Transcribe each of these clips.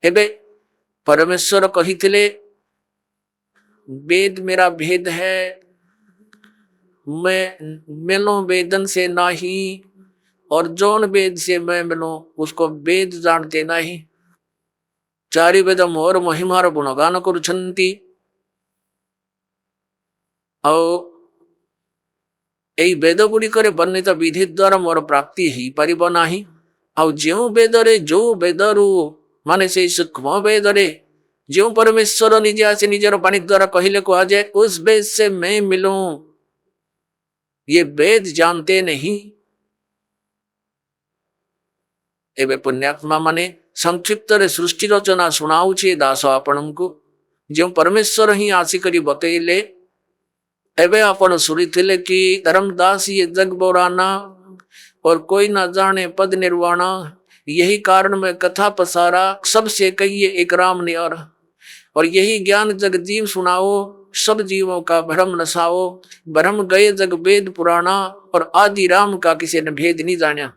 एबे परमेश्वर कहिथिले वेद मेरा भेद है, मैं मिलो वेदन से नाही, और जौन वेद से मैं मिलो उसको वेद जानते नहीं। चारि वेद मोर महिमार गुणगान करुछन्ति। और एई वेद गुड़िकर वर्णित विधि द्वारा मोर प्राप्ति ही पारिब नाही। आउ जो वेदरे जो वेदरु माने से सूक्ष्म वेदरे जो परमेश्वर निजे आसे निजर वाणी द्वारा कहिले कहा जाए उस वेद से मैं मिलूं, ये वेद जानते नहीं। एवं पुण्यात्मा माने संक्षिप्त रे सृष्टि रचना सुनाऊे दास आपण को जो परमेश्वर ही आसिक बतैले। एवं आपण शुणी थे कि धर्मदास ये जग बोराना और कोई न जाने पद निर्वाणा, यही कारण में कथा पसारा सबसे कहिए एक राम न्यारा। और यही ज्ञान जग जीव सुनाओ सब जीवों का भ्रम नसाओ। भ्रम गए जग वेद पुराना और आदि राम का किसी ने भेद नहीं जाना।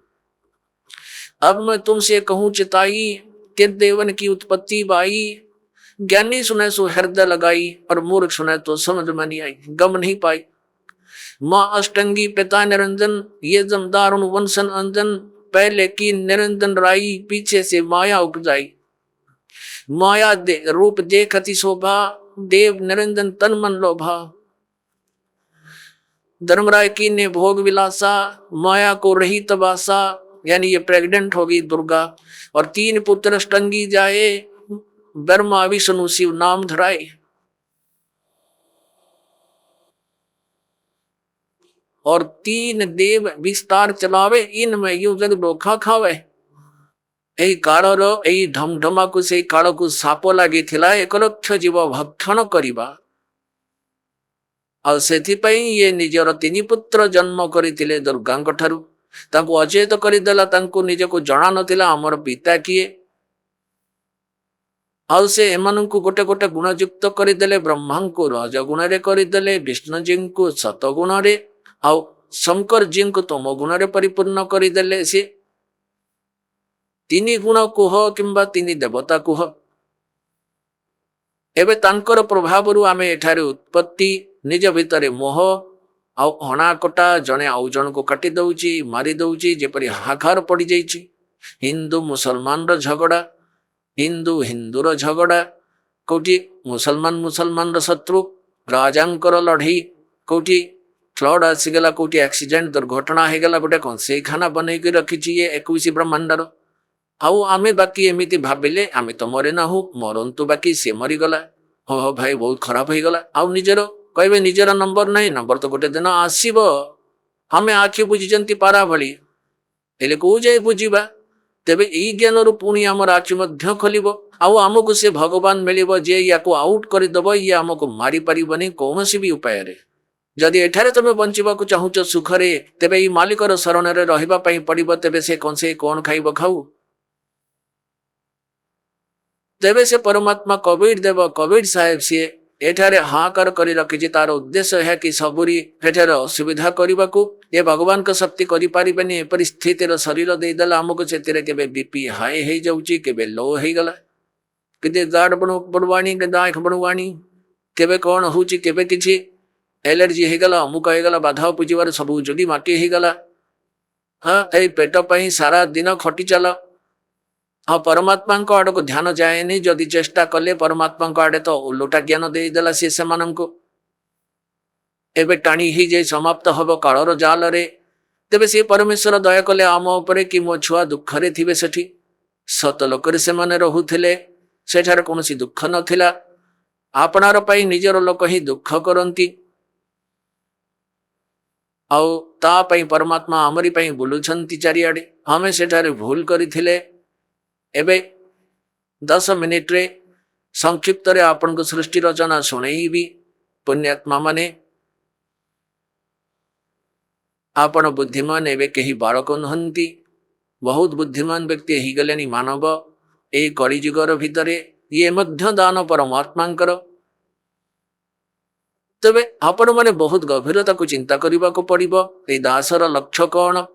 अब मैं तुमसे कहूं चिताई कि देवन की उत्पत्ति बाई। ज्ञानी सुने सो हृदय लगाई और मूर्ख सुने तो समझ में नहीं आई, गम नहीं पाई। माँ अष्टंगी पिता निरंजन ये जमदारुण वंशन अंजन। पहले की निरंजन राई पीछे से माया उपजाई। माया रूप देखती शोभा देव निरंजन तन मन लोभा। धर्मराय की ने भोग विलासा माया को रही तबासा। यानी ये प्रेग्नेंट होगी दुर्गा। और 3 पुत्र अष्टंगी जाए ब्रह्मा विष्णु शिव नाम धराए। और 3 देव विस्तार चलावे इनमें यू जग धोखा खावे। यही कालर यही ढमढमा को से काल को साप लगी थिला 1 लक्ष जीव भक्षण करिबा। और सेथिपई ये निजर 3 पुत्र जन्म करथिले दुर्गांक ठारू। तांको अचेत करदेला, तांको निजे को जणा नथिला हमर पिता किए। आउ से एमानंकु गोटे गोटे गुणयुक्त करदेले। ब्रह्मा को रजगुण रे करदेले, विष्णु जी को सतगुण रे, आउ शंकर जी को तम गुण रे परिपूर्ण करदेले। से 3 गुण कुह किंबा 3 देवता कुह। एबे तांकर प्रभाव रु आमे एठारे उत्पत्ति निज भितरे मोह आउ हणाकटा जने आउ जन को काटी दउची मारी दउची जेपरि हाहाकार पड़ी जाइछि। हिंदू मुसलमान रो झगड़ा, हिंदू हिंदूर झगड़ा, कोठी मुसलमान मुसलमान रो शत्रु, राजांकर लड़ई, कोठी फ्लड आसीगला, कोठी एक्सीडेंट दुर्घटना हो गला, गोटे कौन से खाना बनई के रखी ये 21 ब्रह्मांडर। आउ आमे बाकी एमिति भाबिले आमे तो मरे ना हो मरंतु बाकी से मरीगला। हो भाई बहुत खराब हो गला। आउ निजर कहबे निजर नंबर नहीं, नंबर तो गोटे दिन आसीबो। हमें आखि बुझिजंती पारा भली हेले को जाए बुझिबा। तेबे ई ज्ञान रु पुणी हमर आखि मध्य खोलिबो। आउ आमको से भगवान मिलिबो जे याको आउट कर दबो, ये हमको मारी परिबनी कोनोसी भी उपाय रे। जदि एठारे तमे बंचिबाकू चाहुच सुखरे, तेबे ई मालिकर शरण रे रहिबा पई पड़िबो। तेबे से कोन खाइबो खाऊ। तेबे से परमात्मा कबीर देव कबीर साहेब सी एठारे हाहाकार करी रखिछि। तार उद्देश्य है कि सबुरी एठारे असुविधा करबाकू ये भगवान को शक्ति करि पारिबेनी। ए परिस्थितिर शरीर दे देला हमको सेतिरे केबे बीपी हाई हे जाउछि, केबे लो हे गला, केते जाड बनवाणी के दाख बनवाणी, केबे कोन होउछि, केबे किछि एलर्जी हे गला, अमुक हे गला, बाधा पुजिबार सबु जदी माटी हे गला। हां ए पेट पई सारा दिन खटी चला। हाँ परमात्मा को आड़ को ध्यान जाए नहीं। जदि चेष्टा कले परमात्मा को आड़े तो उल्टा ज्ञान दे देला सी सेमानंको। एबे टाणी ही जे समाप्त हबो कालर जाल रे। तेबे से परमेश्वर दया कले आम उपरे कि मो छुआ दुख रे थिबे सेठी। सत लोक रे से माने रहुथिले, सेठार कोनोसी दुख नथिला। आपनार पई निजर लोक ही दुख करंती। आउ ता पई परमात्मा हमरी पई बुलुछंती चारिआडे। हमें सेठारे भूल करिथिले। एबे 10 मिनिट रे संक्षिप्त रे आपन को सृष्टि रचना सुनेइबी। पुण्यात्मा माने आपण बुद्धिमान एबे कही बालक नहंती। बहुत बुद्धिमान व्यक्ति ही गलेनी मानव ए कलिजुगर भितरे। ये मध्य दान परमात्मांकर। तबे आपण माने बहुत गभीरता को चिंता करबा को पड़िबो। ए दासर लक्ष्य कौन?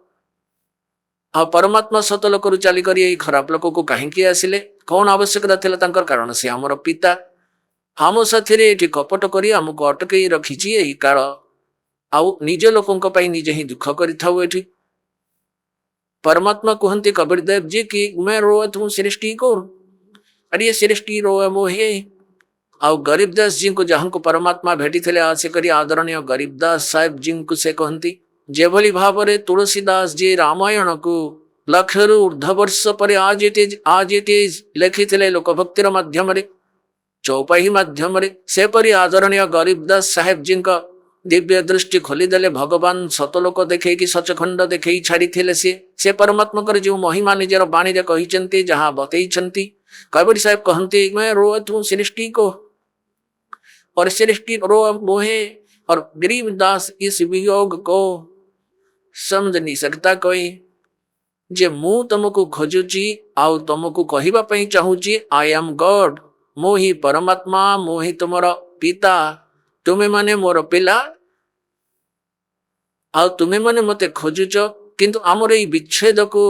हाँ परमात्मा सत लोक चलिक खराब लोक को कहीं आसिले। कौन आवश्यकता थिला तांकर कारण से हमर पिता हम साथिरे एठी कपट करी हमको अटकई रखिछि एही काल आउ निज लोकंक पई निजे ही दुख करिथाउ एठी परमात्मा कहते कबीरदेव जी की मैं रोवत हूँ सृष्टि को अरे सृष्टि रोए मोहे आउ गरीबदास जी को जहाँ को परमात्मा भेटी थे आसे करी आदरणीय गरीबदास साहेब जी को से कहती जेभली भावरे तुलसीदास जी रामायण को लक्षरु ऊर्ध वर्ष पर आज ये लिखी थे लोकभक्तिर माध्यम चौपाही माध्यम सेपरी आदरणीय गरीबदास साहेब जी का दिव्य दृष्टि खोलीदेले भगवान सतलोक देखे कि सचखंड देखे छाड़ी से परमात्मा जो महिमा निजर बाणी कही जहाँ बतई कबीर साहेब कहते मैं रोत हूँ सृष्टि को और सृष्टि रो मोहे और गरीबदास इस वियोग को समझ नहीं सकता कोई जे मु तुमको खोजुची आउ तुमको कहवाई चाहूची आई एम गॉड मो ही परमात्मा मो ही तुमर पिता तुम्हें माने मोर पिला आ तुम्हें माने मते खोजुच किंतु आमर এই विच्छेद को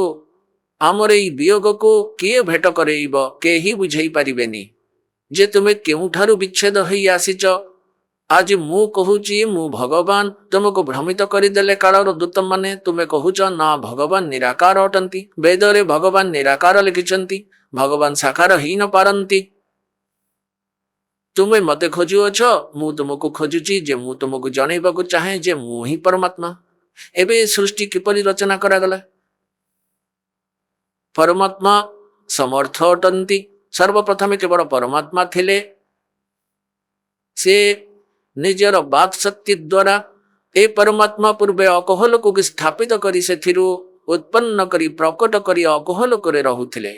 आमर এই वियोग को किए भेट करेइब केही बुझाई पारिबेनी जे तुम्हें केउठारु विच्छेद होई आसीच आज मु कहूची मु भगवान तुमको भ्रमित करदेले कालर दूत माने तुम्हें कहूच ना भगवान निराकार अटंती वेदरे भगवान निराकार लिखिछंती भगवान साकार ही न पारंती तुम्हें मते खोजुअछ मु तुमको खोजुची जे मु तुमको जनइबाकु चाहे जे मु ही परमात्मा एबे सृष्टि किपरि रचना करागला परमात्मा समर्थ अटंती सर्वप्रथम केवल परमात्मा थिले से निजर बात शक्ति द्वारा ए परमात्मा पूर्वे अकोहल को स्थापित करी सेथिरु उत्पन्न करी प्रकट करी अकोहल करे रहुथिले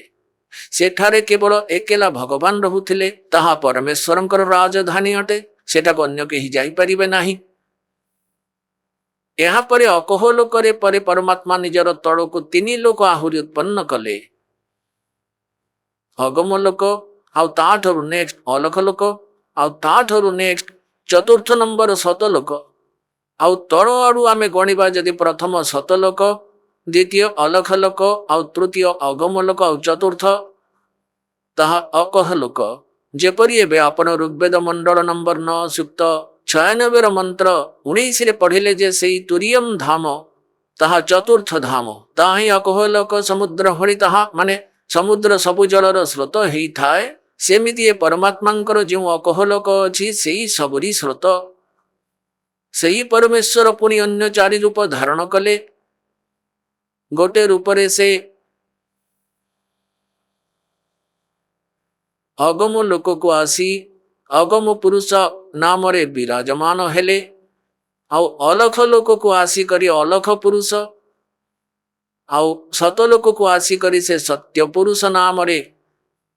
सेठारे केवल एकेला भगवान रहुथिले ताहा परमेश्वरंकर राजधानी अटे सेटा अन्य केही जाई परिबे नाही यहाँ पर अकोहल करे परे परमात्मा निजर तड़ को तीन लोक आहुरी उत्पन्न कले अगम लोक आउ ताठरु नेक्स्ट अलख लोक आउ ताठरु नेक्स्ट चतुर्थ नंबर सतलोक आउ तड़ आड़ू आमे गणिबा जदि प्रथम सतलोक द्वितीय अलख लोक आउ तृतीय अगम लोक आउ चतुर्थ ताहा अकह लोक जेपरी एबे आपण ऋग्वेद मंडल नंबर 9 सूक्त 96 मंत्र 19 रे पढ़िले जे सेई तुरियम धाम ताहा चतुर्थ धाम ताही अकह लोक समुद्र भଳି ताहा माने समुद्र सबु जलर स्रोत हेई थाए सेमिति परमात्मांकर जो अकह लोक अछि सेई सबरी स्रोत सेई परमेश्वर पुनि अन्य चारि रूप धारण कले गोटे रूपरे से अगम लोक को आसी अगम पुरुष नाम रे विराजमान हेले आउ अलख लोक को आसी करी अलख पुरुष आउ सतलोक को आसी करी से सत्य पुरुष नाम रे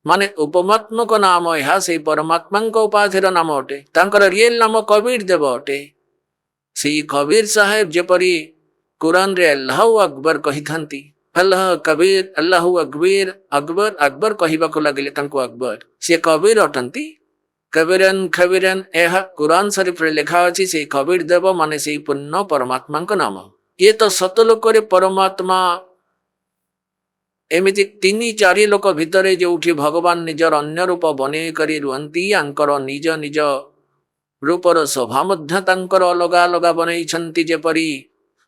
माने उपमात्मक नाम यह से परमात्मा उपाधिर नाम अटे तांकर रियल नाम कबीर देव अटे से कबीर साहेब जेपरी कुरान रे अल्लाह अकबर कही थांती अल्लाह कबीर अल्लाह अकबीर अकबर अकबर कहवाक लगे अकबर से कबीर अटंती कबीरन खबीरन यह कुरान शरीफ रे लिखा अछि से कबीर देव माने से पूर्ण परमात्मा नाम ये तो सतलोक परमात्मा एमिति तीन चारि लोक भितरे जोठी भगवान निजर अन्य रूप बने करी रुहंती आंकर निज निज रूपर शोभा मध्य तांकर अलगा अलगा बनई जेपरी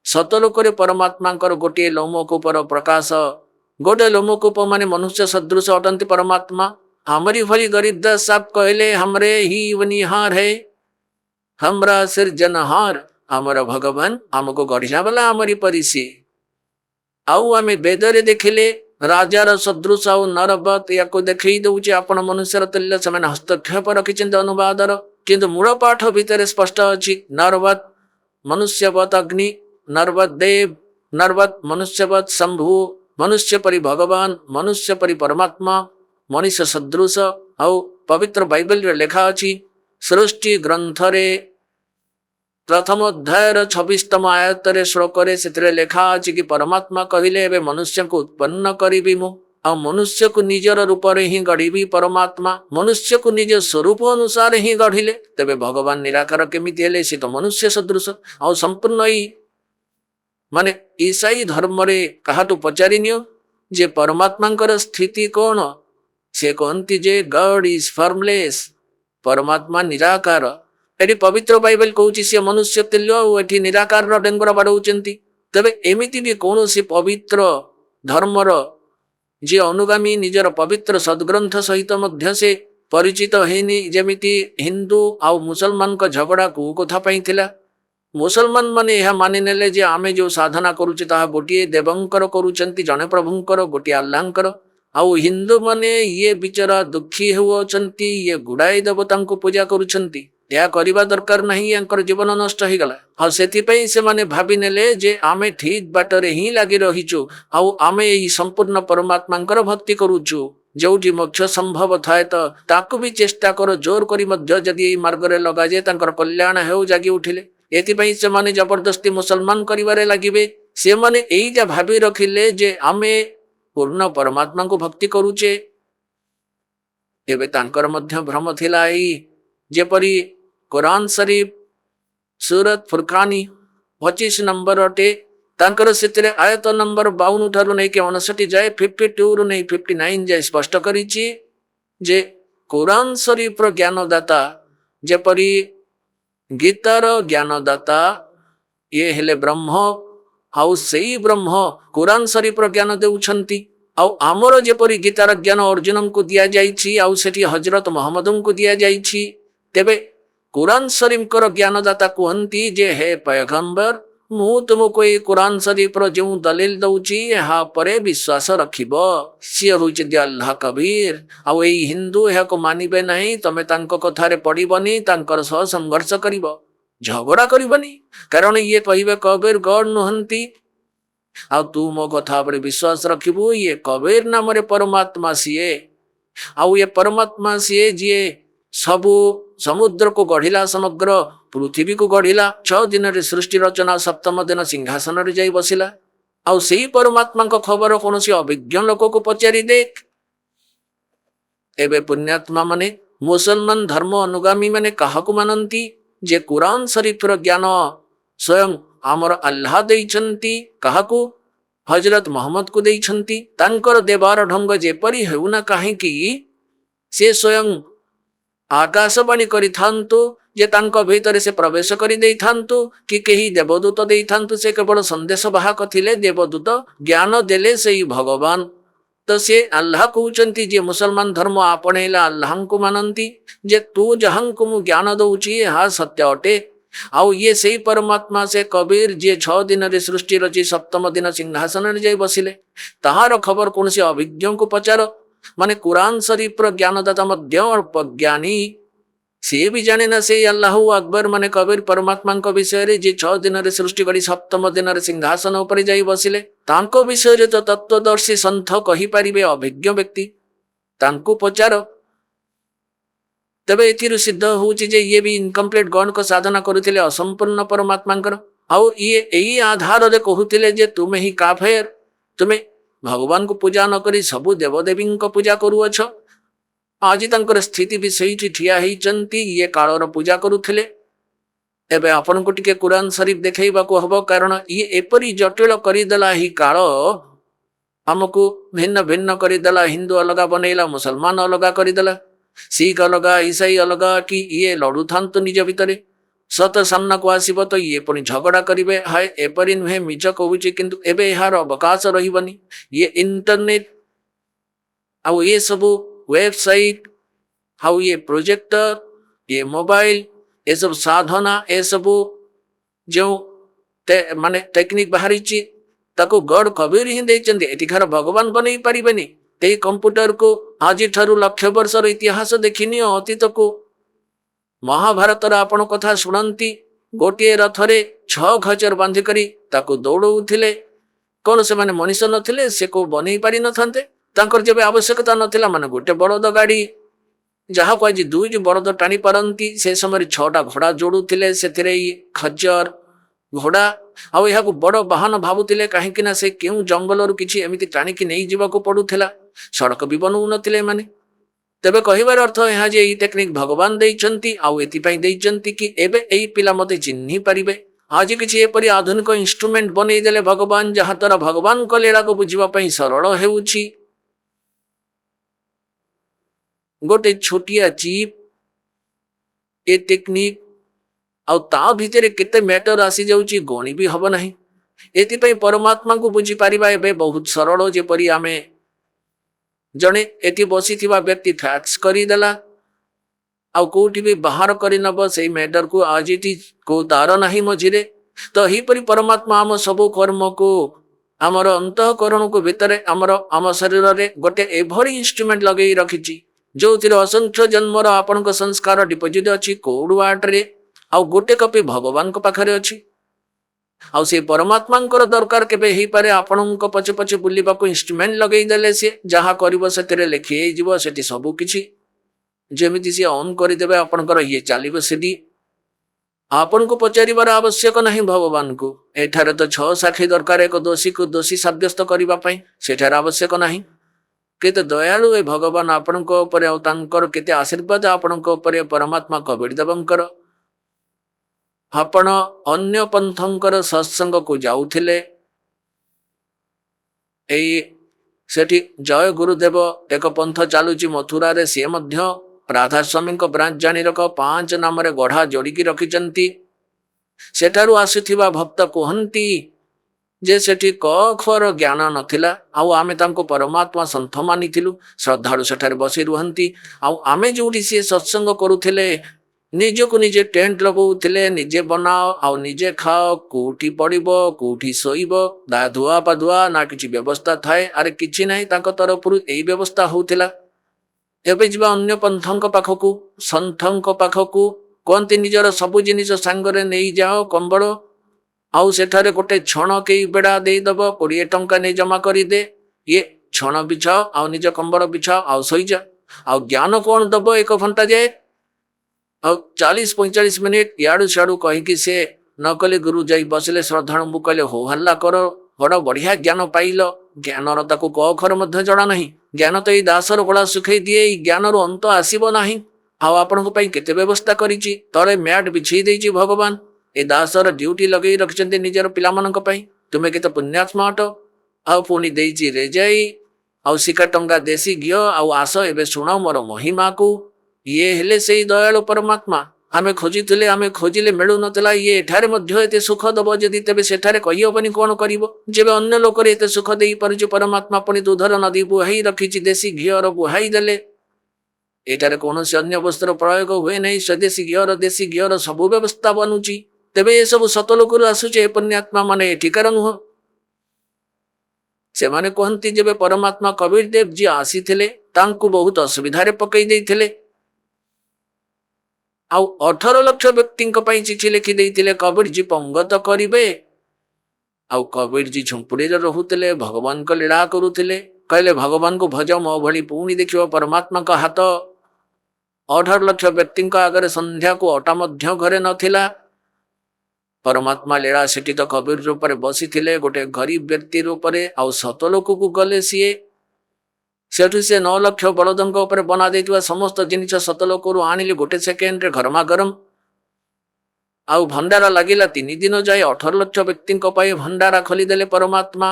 सतलोक परमात्मा गोटे लोमकूपर प्रकाश गोटे लोमकूप माने मनुष्य सदृश अटंती परमात्मा हमारी भली गरीबदास साहब कहले हमरे ही बनिहार है हमरा सिरजनहार हमर भगवान हमको गढ़िया वाला हमारी परिसी आउ आमे वेदरे देखिले राजार सदृश आउ नरवत या देखई दउचे आपण मनुष्यर तुल्य से हस्तक्षेप रखिछन्ते अनुवादर किंतु मूल पाठ भितर स्पष्ट अछि नरवत मनुष्यवत अग्नि नरवत देव नरवत मनुष्यवत शंभु मनुष्य परि भगवान मनुष्य परि परमात्मा मनुष्य सदृश आउ पवित्र बाइबल रे लेखा अछि सृष्टि ग्रंथ रे प्रथम अध्याय 26तम आयत रे श्लोक रे सेतरे लेखा अछि कि परमात्मा कहिले एबे मनुष्य को उत्पन्न करिबि मु आ मनुष्य को निजर रूप रे ही गढ़िबि परमात्मा मनुष्य को निज स्वरूप अनुसार ही गढ़िले तबे भगवान निराकार केमिति हेले से तो मनुष्य सदृश आ संपूर्ण ही माने ईसाई धर्म रे कहाटू पचारिनियो जे परमात्मा स्थिति कौन से कहती जे गॉड इज फॉर्मलेस, परमात्मा निराकार। एटी पवित्र बाइबल कहूँ सी मनुष्य तुल्य और निराकार डेंगरा बाड़ौंती। तेबे एमिति भी कौन सी पवित्र धर्मर जे अनुगामी निजर पवित्र सद्ग्रंथ सहित मध्य से परिचित हैनी, जेमिति हिंदू आउ मुसलमान का झगड़ा को कथा पाई थिला। मुसलमान माने यह मानि नेले जे आमे जो साधना करूचे ताहा गोटिए देवंकर करूचंती, जने प्रभुंकर गोटिए अल्लाहंकर। आउ हिंदू माने ये बिचारा दुखी होउचंती, ये गुड़ाई देवता को पूजा करूचंती। या करिबा दरकार नहीं, यांकर जीवन नष्ट हो गला। हाँ सेति पई से माने भाबी नेले जे आमे ठीक बाटरे ही लागी रहिचु, आउ आमे ई संपूर्ण परमात्मांकर भक्ति करूचु। जोठी मोक्ष संभव थाए तो ताकू भी चेष्टा करो जोर करी मध्य जदि मार्ग रे लगा जे तांकर कल्याण हेउ जागी उठिले। एथिपाई से माने जबरदस्ती मुसलमान करिबारे लागिबे। से माने एई जा भाबी रखिले जे आमे पूर्ण परमात्मा को भक्ति करूचे। एबे तांकर मध्य भ्रम थिला एई जेपरी कुरान शरीफ सूरत फुरकानी 25 नंबर अटे, तांकर सेतिरे आयत नंबर 52 ठारू नहीं के 59 जाए 52 रु नहीं 59 जाए स्पष्ट करिछि जे कुरान शरीफ रो ज्ञानदाता जेपरी गीतार ज्ञानदाता ये हेले ब्रह्म। आउ सेई ब्रह्म कुरान शरीफ रो ज्ञान देउछंती। आउ आमर जेपरी गीतार ज्ञान अर्जुन को दिया जाइछि, आउ सेठी हजरत मोहम्मद को दिया जाइछि। तेबे कुरान शरीफ कर ज्ञानदाता कहती जे हे पैगंबर, मु तुमको ये कुरान शरीफ रो जो दलील दउची यहाँ परे विश्वास रखिब। सी होइछि दे अल्लाह कबीर। आउ एई हिंदू यहाँ को मानिबे नहीं, तमे तांको कथारे पड़िबनी, तांकर सह संघर्ष करिब, झगड़ा करिबनी। कारण ये कहिबे कबीर गॉड नुहंती, आउ तू मो कथा पर विश्वास रखिबु। ये कबीर नाम रे परमात्मा सीए। आउ ये परमात्मा सीए जी सबू समुद्र को गढ़िला, समग्र पृथ्वी को गढ़िला। 6 दिन रे सृष्टि रचना, 7म दिन सिंहासन रे जाई बसिला। आउ सेई परमात्मा को खबर कौन सी अभिज्ञ लोक को पचारि देख। एबे पुण्यात्मा माने मुसलमान धर्म अनुगामी माने काहाकू मानंती जे कुरान शरीफ रो ज्ञान स्वयं आमर अल्लाह देइछंती। काहाकू? हजरत मोहम्मद को देइछंती। तांकर देवार ढंग जेपरी हेउना काहेकि से स्वयं आकाशवाणी करिथांतु जे तांको भीतर से प्रवेश करि देइथांतु कि केही देवदूत देइथांतु। से केवल संदेश वाहक थिले, देवदूत ज्ञान देले सेई भगवान। तो से अल्लाह कहउचंती जे मुसलमान धर्म आपणेला अल्लाह को मानंती जे तू जहां को मु ज्ञान दउची हा सत्य अटे। आउ ये सेई परमात्मा से कबीर जे 6 दिन रे सृष्टि रची 7म दिन सिंहासन रे जाई बसिले, ताहार खबर कौन से अभिज्ञ को पचार। माने कुरान शरीफ रो ज्ञानदाता मध्य अल्प ज्ञानी से भी जाने ना से अल्लाह अकबर माने कबीर परमात्मा को विषय रे जे 6 दिन रे सृष्टि करी 7म दिन रे सिंहासन ऊपर जाई बसिले, तांको विषय रे तो तत्वदर्शी संत कहि परिबे अभिज्ञ व्यक्ति, तांको पचार। तबे एथिरु सिद्ध होउची जे ये भी इनकम्प्लीट गॉड को साधना करुथिले, असंपूर्ण परमात्मांकर। आउ ये एई आधार रे कहउथिले जे तुमे ही काफेर, तुमे भगवान को पूजा न करी सबु देवदेवी को पूजा करूअछ। आज तांकर स्थिति भी सही ठिया होइचंती, ये कालर पूजा करुथिले। एबे आपन को टिके कुरान शरीफ देखैबा को हबो, कारण ये एपरी जटिल करिदेला ही काल हमको भिन्न भिन्न करिदेला। हिंदू अलगा बनैला, मुसलमान अलगा करिदेला, सिख अलगा, ईसाई अलगा। कि ये लड़ू थांतु निज भितरे, सत सामना को आसीबो तो ये पुणी झगड़ा करिवे। हाय एपरी नुहे मिछ कहूची, किंतु एबे एहार अवकाश रहिबनी। ये इंटरनेट आउ ये सबु वेबसाइट, हाउ ये प्रोजेक्टर, ये मोबाइल, ये सब साधना, ये सबु जो माने टेक्निक बाहरी ताको गॉड कबीर ही देइचंदी। एटिखार भगवान बनै परिबेनी। ते कंप्यूटर को आज ठारू लक्ष वर्षर इतिहास देखिनी, अतीत को महाभारत आपण कथा शुणती। गोटे रथरे 6 खचर बांधी करी ताको दौड़ौथिले। कौन से माने मनीष नथिले, से को बनै पारि नथान्ते। तांकर जेबे आवश्यकता नथिला, माने गोटे बड़द गाड़ी जहाँ को आज 2 बड़द टाणी पारंती, से समय 6टा घोड़ा जोड़ुथिले। सेथिरे खच्चर घोड़ा आउ यह बड़ वाहन भावुथिले, काहेकि ना से केउ जंगल रु किछि एमिति टाणिकी नहीं जीवाको पड़ुथिला। सड़क भी बनौ नथिले माने। तेबे कहिबार अर्थ यहाँ जे एई टेक्निक भगवान देइचंती, आउ एथिपाई देइचंती कि एबे एई पिला मते चिन्हि पारिबे। आज किछि एपरि आधुनिक इंस्ट्रूमेंट बनै देले भगवान, जहाँ द्वारा भगवान को लीला को बुझिबा पई सरल हेउछि। गोटे छोटिया जीप ए टेक्निक आउ ता भितर केते मैटर आसी जाउची गणी भी हब नहीं। एथिपाई परमात्मा को बुझी पारिबा एबे बहुत सरल जेपरी आमे जणे एति बसी थिबा व्यक्ति फैक्स करी देला आउ कोठी भी बाहर करी नब सेई मैटर को आजिटी को तार नहीं मझिरे तो ही परी परमात्मा आम सब कर्म को आमर अंतःकरण को भितर आम शरीर रे गोटे एभरी इंस्ट्रूमेंट लगे रखिची जो असंख्य जन्मर आपण संस्कार डिपोजिट अच्छी कोड वाट रे आउ गोटे कपि भगवान पाखरे अच्छी आउ से परमात्मा दरकार केबे ही पारे आपण पछे पछे बुलिबा को इंस्ट्रूमेंट लगे देले से जहा करिवो सेतिरे लेखि जिवो सेति सब किछि जेमिति से ऑन कर देबे आपनकर ये चलिबो सेति आपन को पचारिबार आवश्यक नहीं भगवान को एठारे तो 6 साखी दरकार एक दोषी को दोषी साब्यस्त करिबा पई सेठार आवश्यक नहीं केते दयालु ए भगवान आपण को ऊपर और तांकर केते आशीर्वाद आपण को ऊपर परमात्मा कबीर देवंकर आपण अन्य पंथंकर सत्संग को जाउथिले एई सेठी जय गुरुदेव एक पंथ चालुची मथुरा रे से मध्य राधा स्वामी ब्रांच जानी रख 5 नाम रे गढ़ा जोड़िकी रखिचंती सेठारु आसुथिबा भक्त कहंती जे सेठी क खर ज्ञान नथिला आउ आमे तांको परमात्मा संत मानिथिलु श्रद्धालु सेठारे बसी रुहंती आउ आमे जोडी से सत्संग करुथिले निज को निजे टेंट लगौथिले निजे बनाओ आउ निजे खाओ कोठी पड़िबो कोठी सोइबो दा धुआ पाधुआ ना किछि व्यवस्था थाए अरे किछि नाही तांको तरफरु एई व्यवस्था होउथिला एबे जिबा अन्य पंथंक पाखकू संथंक पाखकू कोंती निजर सबु जिनिस सांगरे नेई जाओ कंबल आउ सेठारे गोटे छण केई बेड़ा देई दबो 20 टंका नै जमा करी दे ये छण बिछाओ आउ निज कंबल बिछाओ आउ सोई जा आउ ज्ञान कोन दबो 1 घंटा जे आउ 40-45 मिनिट याडू शाडू कहि कि से न कले गुरु जाई बसले श्रद्धाळु कहले हो हल्ला करो बड़ बढ़िया ज्ञान पाइल ज्ञानर ताकू क अक्षर मध्य जणा नहीं ज्ञान तो ये दासर गला सुखई दिए ज्ञानर अंत आसीबो नहीं आउ आपण को केते व्यवस्था करिछि तळे मैट बिछई देछि भगवान ए दासर ड्यूटी लगे रखिचंते निजर पिला मानक पई तुमे केते पुण्यात्मा अट आउ पुनी देछि रे जाई आउ सिका टंगा देसी गियो आउ आस एबे सुनाओ मोर महिमा को ये हेले सेई दयालु परमात्मा आमे खोजिथिले आमे खोजिले मिलु नतला ये एठारे मध्य एते सुख दबो जदि तेबे सेठारे कहि होबनी कोन करिवो जेबे अन्य लोक रे एते सुख देई परजु परमात्मा पुनी दूधर नदी बुहाई रखिछि देसी घियर बुहाई देले एटारे कोनोसी अन्य वस्त्र प्रयोग हुए नहीं स्वदेशी घियर देसी घियर सब व्यवस्था बनुची तेबे ए सब सत लोकरु आसुचे पुण्यात्मा माने एठिकार नुह से माने कहंती जेबे परमात्मा कबीर देव जी आसीथिले तांकु बहुत असुविधा रे पकई देइथिले आउ 18 लाख व्यक्ति चिठी लिखि देइथिले कबीर जी पंगत करिवे आउ कबीर जी झुंपुड़ी रे रहुथिले भगवान को लीला करुथिले कहले भगवान को भज मो भली पुणी देखियो परमात्मा का हाथ 18 लाख व्यक्ति आगे संध्या को अटा मध्य घरे नथिला परमात्मा लीला सेठी तो कबीर रूप रे बसी थिले गोटे गरीब व्यक्ति रूप रे आउ सत लोक को गले सीए सेठू से 9 लाख बलदंक ऊपर बना देथिबा समस्त जिनिस सत लोकरु आनिले गोटे सेकेंड रे घरमा गरम आउ भंडारा लागिला 3 दिन जाए 18 लाख व्यक्ति भंडारा खोली देले परमात्मा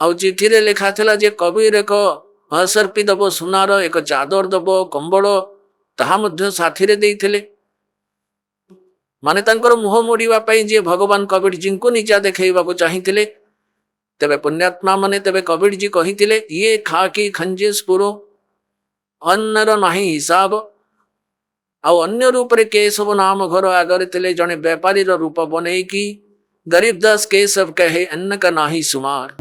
आउ चिठी रे लिखा थिला जे कबीर एक असर्पी दबो सुनार एक चादर दबो कंबल ताहा मध्य साथी रे देइथिले माने तांकर मुह मोड़ीबा पई जे भगवान कबीर जी को नीचा देखैबा को चाहिथिले तेबे पुण्यात्मा माने तेबे कबीर जी कहिथिले ये खाकी खंजेस पुरो अन्नर नाही हिसाब आउ अन्य रूप रे केशव नाम घर आगरे तिले जने व्यापारी रूप बने की गरीब दास केशव कहे अन्न का नाही सुमार।